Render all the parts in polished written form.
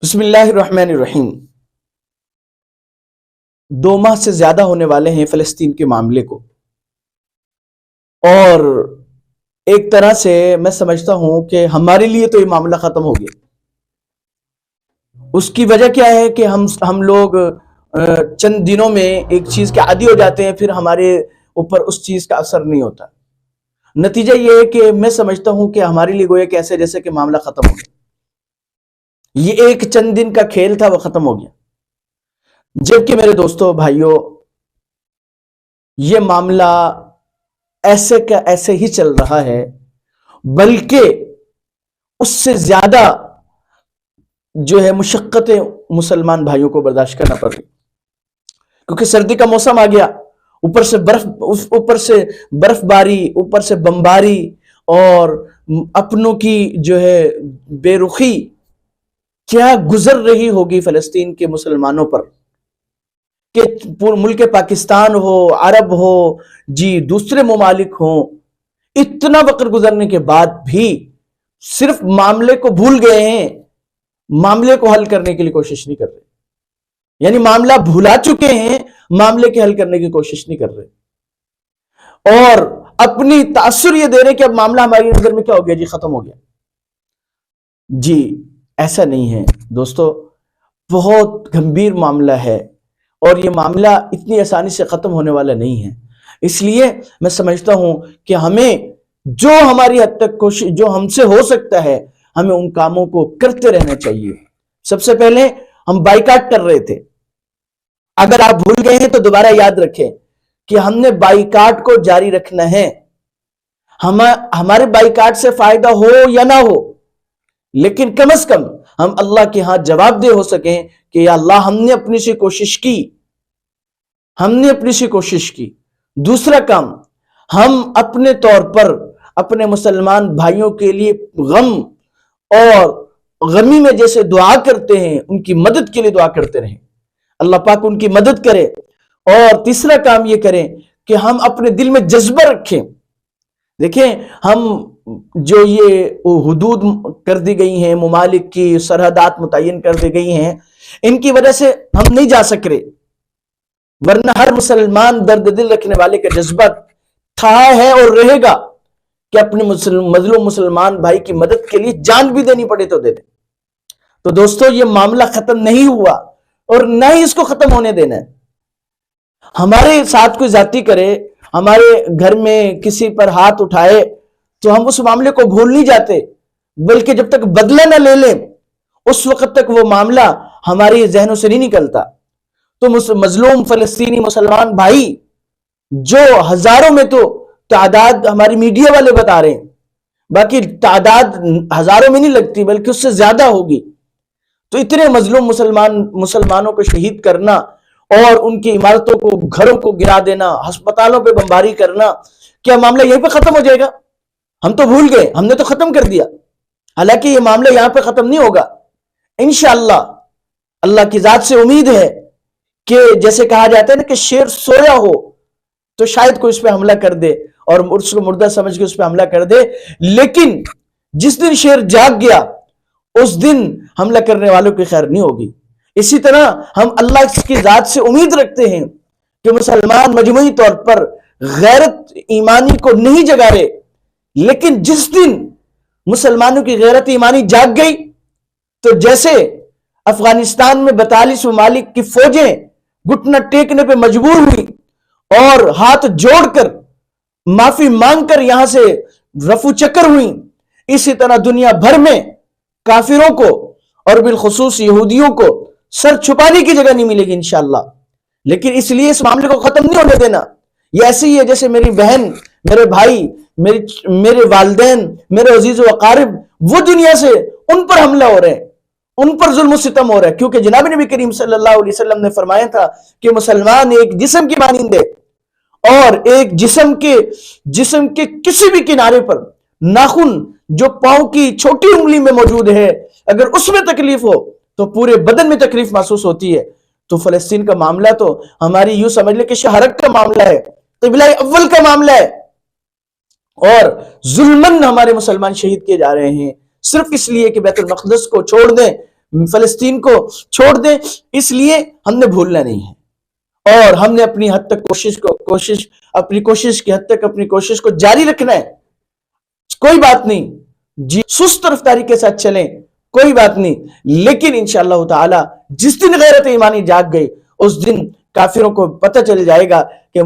بسم اللہ الرحمن الرحیم۔ 2 ماہ سے زیادہ ہونے والے ہیں فلسطین کے معاملے کو، اور ایک طرح سے میں سمجھتا ہوں کہ ہمارے لیے تو یہ معاملہ ختم ہو گیا۔ اس کی وجہ کیا ہے کہ ہم لوگ چند دنوں میں ایک چیز کے عادی ہو جاتے ہیں، پھر ہمارے اوپر اس چیز کا اثر نہیں ہوتا۔ نتیجہ یہ ہے کہ میں سمجھتا ہوں کہ ہمارے لیے گویا کہ ایسے جیسے کہ معاملہ ختم ہو گیا۔ یہ ایک چند دن کا کھیل تھا، وہ ختم ہو گیا۔ جبکہ میرے دوستو بھائیوں، یہ معاملہ ایسے کا ایسے ہی چل رہا ہے، بلکہ اس سے زیادہ جو ہے مشقتیں مسلمان بھائیوں کو برداشت کرنا پڑ رہی، کیونکہ سردی کا موسم آ گیا، اوپر سے برف باری، اوپر سے بمباری، اور اپنوں کی جو ہے بے رخی کیا گزر رہی ہوگی فلسطین کے مسلمانوں پر، کہ ملک پاکستان ہو، عرب ہو، جی دوسرے ممالک ہوں، اتنا وقت گزرنے کے بعد بھی صرف معاملے کو بھول گئے ہیں، معاملے کو حل کرنے کے لیے کوشش نہیں کر رہے۔ یعنی معاملہ بھولا چکے ہیں، معاملے کے حل کرنے کی کوشش نہیں کر رہے، اور اپنی تاثر یہ دے رہے کہ اب معاملہ ہماری نظر میں کیا ہو گیا جی، ختم ہو گیا۔ جی ایسا نہیں ہے دوستو، بہت گمبھیر معاملہ ہے، اور یہ معاملہ اتنی آسانی سے ختم ہونے والا نہیں ہے۔ اس لیے میں سمجھتا ہوں کہ ہمیں جو ہماری حد تک کوشش، جو ہم سے ہو سکتا ہے، ہمیں ان کاموں کو کرتے رہنا چاہیے۔ سب سے پہلے ہم بائیکاٹ کر رہے تھے، اگر آپ بھول گئے ہیں تو دوبارہ یاد رکھیں کہ ہم نے بائیکاٹ کو جاری رکھنا ہے۔ ہمارے بائیکاٹ سے فائدہ ہو یا نہ ہو، لیکن کم از کم ہم اللہ کے ہاں جواب دہ ہو سکیں کہ یا اللہ، ہم نے اپنی سی کوشش کی۔ دوسرا کام، ہم اپنے طور پر اپنے مسلمان بھائیوں کے لیے غم اور غمی میں جیسے دعا کرتے ہیں، ان کی مدد کے لیے دعا کرتے رہیں، اللہ پاک ان کی مدد کرے۔ اور تیسرا کام یہ کریں کہ ہم اپنے دل میں جذبہ رکھیں۔ دیکھیں، ہم جو یہ حدود کر دی گئی ہیں، ممالک کی سرحدات متعین کر دی گئی ہیں، ان کی وجہ سے ہم نہیں جا سک رہے، ورنہ ہر مسلمان درد دل رکھنے والے کا جذبہ تھا ہے اور رہے گا کہ اپنے مظلوم مسلمان بھائی کی مدد کے لیے جان بھی دینی پڑے تو دے دیں۔ تو دوستو، یہ معاملہ ختم نہیں ہوا، اور نہ ہی اس کو ختم ہونے دینا ہے۔ ہمارے ساتھ کوئی زیادتی کرے، ہمارے گھر میں کسی پر ہاتھ اٹھائے، تو ہم اس معاملے کو بھول نہیں جاتے، بلکہ جب تک بدلہ نہ لے لیں اس وقت تک وہ معاملہ ہماری ذہنوں سے نہیں نکلتا۔ تو مظلوم فلسطینی مسلمان بھائی، جو ہزاروں میں تو تعداد ہماری میڈیا والے بتا رہے ہیں، باقی تعداد ہزاروں میں نہیں لگتی بلکہ اس سے زیادہ ہوگی، تو اتنے مظلوم مسلمانوں کو شہید کرنا اور ان کی عمارتوں کو، گھروں کو گرا دینا، ہسپتالوں پہ بمباری کرنا، کیا معاملہ یہیں پہ ختم ہو جائے گا؟ ہم تو بھول گئے، ہم نے تو ختم کر دیا۔ حالانکہ یہ معاملہ یہاں پہ ختم نہیں ہوگا انشاءاللہ۔ اللہ کی ذات سے امید ہے کہ جیسے کہا جاتا ہے نا کہ شیر سویا ہو تو شاید کوئی اس پہ حملہ کر دے اور اس کو مردہ سمجھ کے اس پہ حملہ کر دے، لیکن جس دن شیر جاگ گیا اس دن حملہ کرنے والوں کی خیر نہیں ہوگی۔ اسی طرح ہم اللہ کی ذات سے امید رکھتے ہیں کہ مسلمان مجموعی طور پر غیرت ایمانی کو نہیں جگا رہے، لیکن جس دن مسلمانوں کی غیرت ایمانی جاگ گئی، تو جیسے افغانستان میں 42 ممالک کی فوجیں گھٹنا ٹیکنے پہ مجبور ہوئی اور ہاتھ جوڑ کر معافی مانگ کر یہاں سے رفو چکر ہوئی، اسی طرح دنیا بھر میں کافروں کو اور بالخصوص یہودیوں کو سر چھپانے کی جگہ نہیں ملے گی انشاءاللہ۔ لیکن اس لیے اس معاملے کو ختم نہیں ہونے دینا۔ یہ ایسے ہی ہے جیسے میری بہن، میرے بھائی، میرے والدین، میرے عزیز و اقارب، وہ دنیا سے ان پر حملہ ہو رہے ہیں، ان پر ظلم و ستم ہو رہا ہے، کیونکہ جناب نبی کریم صلی اللہ علیہ وسلم نے فرمایا تھا کہ مسلمان ایک جسم کی مانند ہے، اور ایک جسم کے کسی بھی کنارے پر ناخن جو پاؤں کی چھوٹی انگلی میں موجود ہے، اگر اس میں تکلیف ہو تو پورے بدن میں تکلیف محسوس ہوتی ہے۔ تو فلسطین کا معاملہ تو ہماری یوں سمجھ لے کہ شہرک کا معاملہ ہے، قبلہ اول کا معاملہ ہے، اور ظلمن ہمارے مسلمان شہید کیے جا رہے ہیں، صرف اس لیے کہ بیت المقدس کو چھوڑ دیں، فلسطین کو چھوڑ دیں، اس لیے ہم نے بھولنا نہیں ہے، اور ہم نے اپنی حد تک اپنی کوشش کو جاری رکھنا ہے۔ کوئی بات نہیں جی، سست رفتاری کے ساتھ چلیں، کوئی بات نہیں، لیکن انشاءاللہ تعالی جس دن غیرت ایمانی جاگ گئی، اس دن کافروں کو پتہ چل جائے گا کہ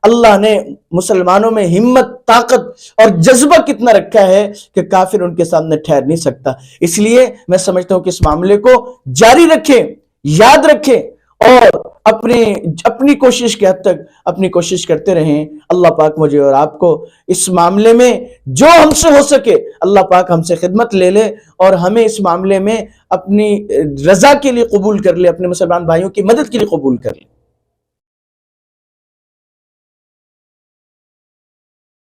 اللہ نے مسلمانوں میں ہمت، طاقت اور جذبہ کتنا رکھا ہے کہ کافر ان کے سامنے ٹھہر نہیں سکتا۔ اس لیے میں سمجھتا ہوں کہ اس معاملے کو جاری رکھیں، یاد رکھیں، اور اپنی کوشش کے حد تک اپنی کوشش کرتے رہیں۔ اللہ پاک مجھے اور آپ کو اس معاملے میں جو ہم سے ہو سکے، اللہ پاک ہم سے خدمت لے لے اور ہمیں اس معاملے میں اپنی رضا کے لیے قبول کر لے، اپنے مسلمان بھائیوں کی مدد کے لیے قبول کر لے۔